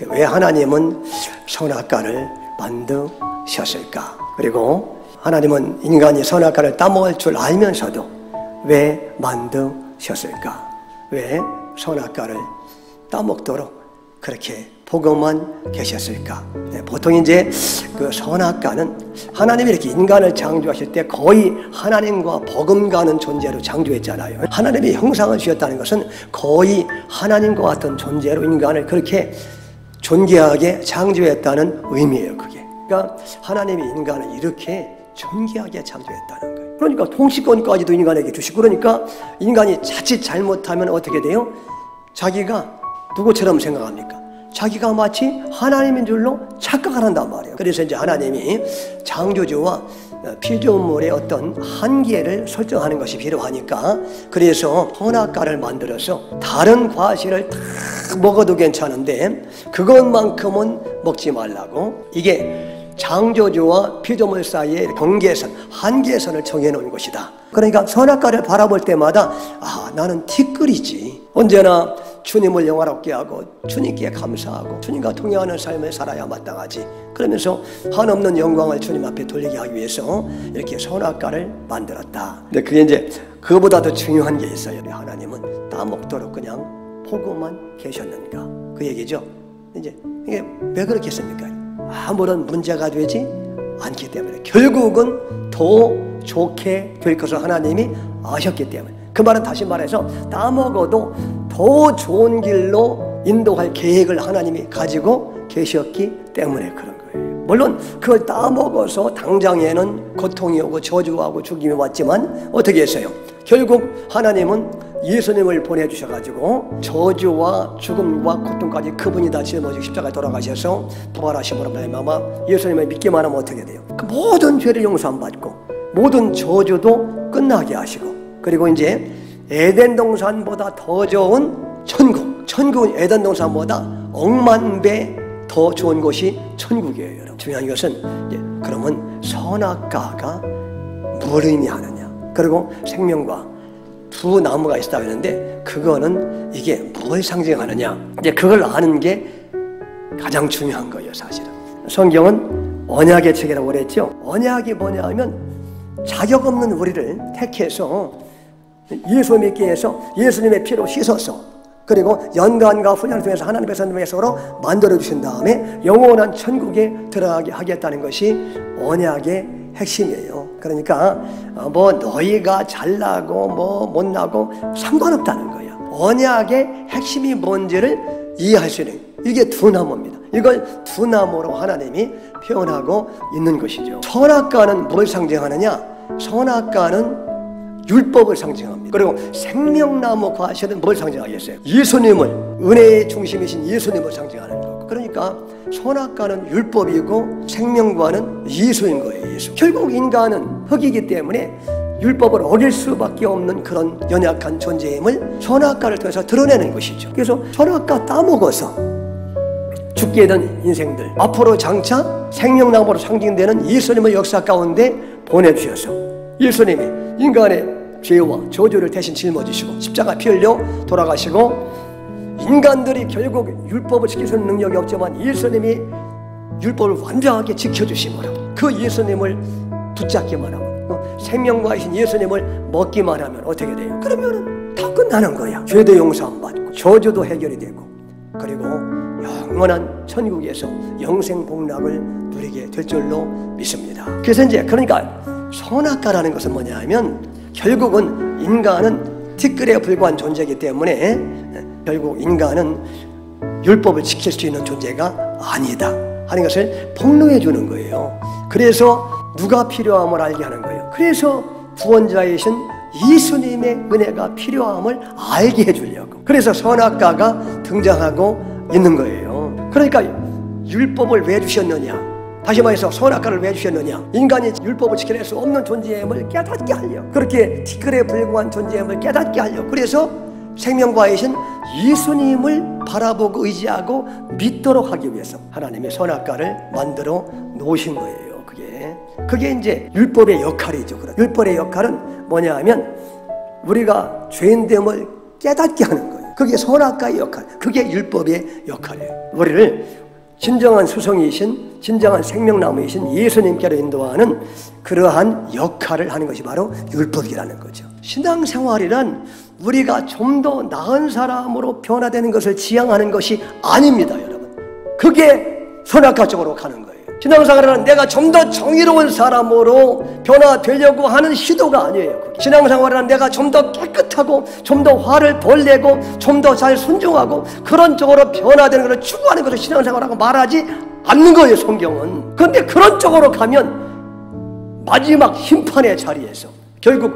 왜 하나님은 선악과를 만드셨을까? 그리고 하나님은 인간이 선악과를 따먹을 줄 알면서도 왜 만드셨을까? 왜 선악과를 따먹도록 그렇게 보고만 계셨을까? 보통 이제 그 선악과는 하나님이 이렇게 인간을 창조하실 때 거의 하나님과 버금가는 존재로 창조했잖아요. 하나님이 형상을 지었다는 것은 거의 하나님과 같은 존재로 인간을 그렇게 존귀하게 창조했다는 의미예요. 그게. 그러니까 하나님이 인간을 이렇게 존귀하게 창조했다는 거예요. 그러니까 통치권까지도 인간에게 주시고, 그러니까 인간이 자칫 잘못하면 어떻게 돼요? 자기가 누구처럼 생각합니까? 자기가 마치 하나님인 줄로 착각을 한단 말이에요. 그래서 이제 하나님이 창조주와 피조물의 어떤 한계를 설정하는 것이 필요하니까, 그래서 선악과를 만들어서 다른 과실을 다 먹어도 괜찮은데 그것만큼은 먹지 말라고, 이게 창조주와 피조물 사이의 경계선, 한계선을 정해놓은 것이다. 그러니까 선악과를 바라볼 때마다 나는 티끌이지. 언제나 주님을 영화롭게 하고 주님께 감사하고 주님과 통행하는 삶을 살아야 마땅하지. 그러면서 한없는 영광을 주님 앞에 돌리게 하기 위해서 이렇게 선악과를 만들었다. 근데 그게 이제 그보다 더 중요한 게 있어요. 하나님은 따먹도록 그냥 보고만 계셨는가, 그 얘기죠. 이제 이게 왜 그렇게 했습니까? 아무런 문제가 되지 않기 때문에, 결국은 더 좋게 될 것을 하나님이 아셨기 때문에. 그 말은 다시 말해서 따먹어도 더 좋은 길로 인도할 계획을 하나님이 가지고 계셨기 때문에 그런 거예요. 물론 그걸 따먹어서 당장에는 고통이 오고 저주하고 죽임이 왔지만 어떻게 했어요? 결국 하나님은 예수님을 보내주셔가지고 저주와 죽음과 고통까지 그분이 다 짊어지고 십자가에 돌아가셔서 부활하심으로 말미암아 예수님을 믿기만 하면 어떻게 돼요? 그 모든 죄를 용서받고 모든 저주도 끝나게 하시고, 그리고 이제 에덴 동산보다 더 좋은 천국은 에덴 동산보다 억만 배 더 좋은 곳이 천국이에요. 여러분, 중요한 것은 이제 그러면 선악과가 뭘 의미하느냐, 그리고 생명과 두 나무가 있다고 했는데 그거는 이게 뭘 상징하느냐, 이제 그걸 아는 게 가장 중요한 거예요. 사실은 성경은 언약의 책이라고 그랬죠. 언약이 뭐냐 하면 자격 없는 우리를 택해서 예수 믿게 해서 예수님의 피로 씻어서, 그리고 연단과 훈련을 통해서 하나님의 선배서로 만들어주신 다음에 영원한 천국에 들어가게 하겠다는 것이 언약의 핵심이에요. 그러니까 뭐 너희가 잘나고 뭐 못나고 상관없다는 거예요. 언약의 핵심이 뭔지를 이해할 수 있는, 이게 두 나무입니다. 이걸 두 나무로 하나님이 표현하고 있는 것이죠. 선악과는 뭘 상징하느냐? 선악과는 율법을 상징합니다. 그리고 생명나무 과실은 뭘 상징하겠어요? 예수님을, 은혜의 중심이신 예수님을 상징하는 거고. 그러니까 선악과는 율법이고 생명과는 예수인 거예요. 예수. 결국 인간은 흙이기 때문에 율법을 어길 수밖에 없는 그런 연약한 존재임을 선악과를 통해서 드러내는 것이죠. 그래서 선악과 따먹어서 죽게 된 인생들, 앞으로 장차 생명나무로 상징되는 예수님의 역사 가운데 보내주셔서 예수님이 인간의 죄와 저주를 대신 짊어지시고 십자가 피 흘려 돌아가시고, 인간들이 결국 율법을 지킬 수 있는 능력이 없지만 예수님이 율법을 완전하게 지켜주심으로 그 예수님을 붙잡기만 하면, 생명과이신 예수님을 먹기만 하면 어떻게 돼요? 그러면 다 끝나는 거야. 죄도 용서받고 저주도 해결이 되고, 그리고 영원한 천국에서 영생 복락을 누리게 될 줄로 믿습니다. 그래서 이제 그러니까 선악과라는 것은 뭐냐 하면 결국은 인간은 티끌에 불과한 존재이기 때문에 결국 인간은 율법을 지킬 수 있는 존재가 아니다 하는 것을 폭로해 주는 거예요. 그래서 누가 필요함을 알게 하는 거예요. 그래서 구원자이신 예수님의 은혜가 필요함을 알게 해주려고, 그래서 선악과가 등장하고 있는 거예요. 그러니까 율법을 왜 주셨느냐, 다시 말해서 선악과를 왜 주셨느냐, 인간이 율법을 지켜낼 수 없는 존재임을 깨닫게 하려고, 그렇게 티끌에 불과한 존재임을 깨닫게 하려고, 그래서 생명과이신 예수님을 바라보고 의지하고 믿도록 하기 위해서 하나님의 선악과를 만들어 놓으신 거예요. 그게 이제 율법의 역할이죠. 율법의 역할은 뭐냐 하면 우리가 죄인됨을 깨닫게 하는 거예요. 그게 선악과의 역할, 그게 율법의 역할이에요. 우리를 진정한 수성이신, 진정한 생명나무이신 예수님께로 인도하는 그러한 역할을 하는 것이 바로 율법이라는 거죠. 신앙생활이란 우리가 좀 더 나은 사람으로 변화되는 것을 지향하는 것이 아닙니다, 여러분. 그게 선악과 쪽으로 가는 거예요. 신앙생활은 내가 좀 더 정의로운 사람으로 변화되려고 하는 시도가 아니에요. 신앙생활은 내가 좀 더 깨끗하고 좀 더 화를 덜 내고 좀 더 잘 순종하고 그런 쪽으로 변화되는 것을 추구하는 것을 신앙생활하고 말하지 않는 거예요, 성경은. 그런데 그런 쪽으로 가면 마지막 심판의 자리에서 결국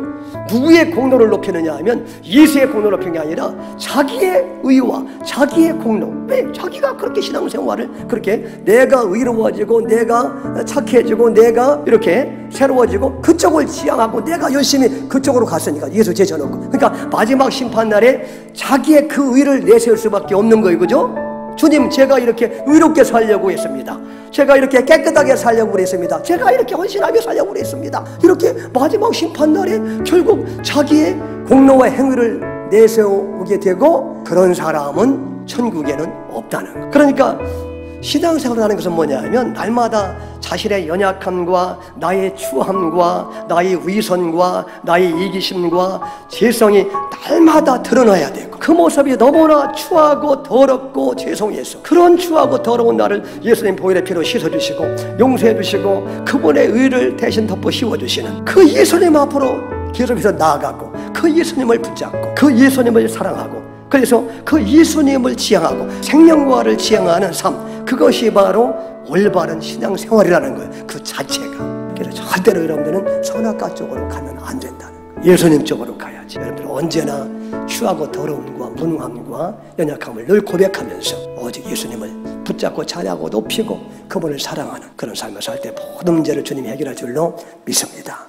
누구의 공로를 높이느냐 하면 예수의 공로를 높이는 게 아니라 자기의 의와 자기의 공로. 왜? 자기가 그렇게 신앙생활을 그렇게 내가 의로워지고 내가 착해지고 내가 이렇게 새로워지고 그쪽을 지향하고 내가 열심히 그쪽으로 갔으니까 예수 제쳐놓고, 그러니까 마지막 심판날에 자기의 그 의를 내세울 수밖에 없는 거예요. 그죠? 주님, 제가 이렇게 의롭게 살려고 했습니다. 제가 이렇게 깨끗하게 살려고 했습니다. 제가 이렇게 헌신하게 살려고 했습니다. 이렇게 마지막 심판날에 결국 자기의 공로와 행위를 내세우게 되고 그런 사람은 천국에는 없다는 거예요. 그러니까 신앙생활을 하는 것은 뭐냐 하면 날마다 자신의 연약함과 나의 추함과 나의 위선과 나의 이기심과 죄성이 날마다 드러나야 되고 그 모습이 너무나 추하고 더럽고 죄송해서 그런 추하고 더러운 나를 예수님 보혈의 피로 씻어주시고 용서해주시고 그분의 의를 대신 덮어 씌워주시는 그 예수님 앞으로 계속해서 나아가고 그 예수님을 붙잡고 그 예수님을 사랑하고 그래서 그 예수님을 지향하고 생명과를 지향하는 삶, 그것이 바로 올바른 신앙생활이라는 거예요. 그 자체가. 그래서 절대로 여러분들은 선악과 쪽으로 가면 안 된다는 거예요. 예수님 쪽으로 가야지. 여러분들은 언제나 추하고 더러움과 무능함과 연약함을 늘 고백하면서 오직 예수님을 붙잡고 찬양하고 높이고 그분을 사랑하는 그런 삶을 살 때 모든 문제를 주님이 해결할 줄로 믿습니다.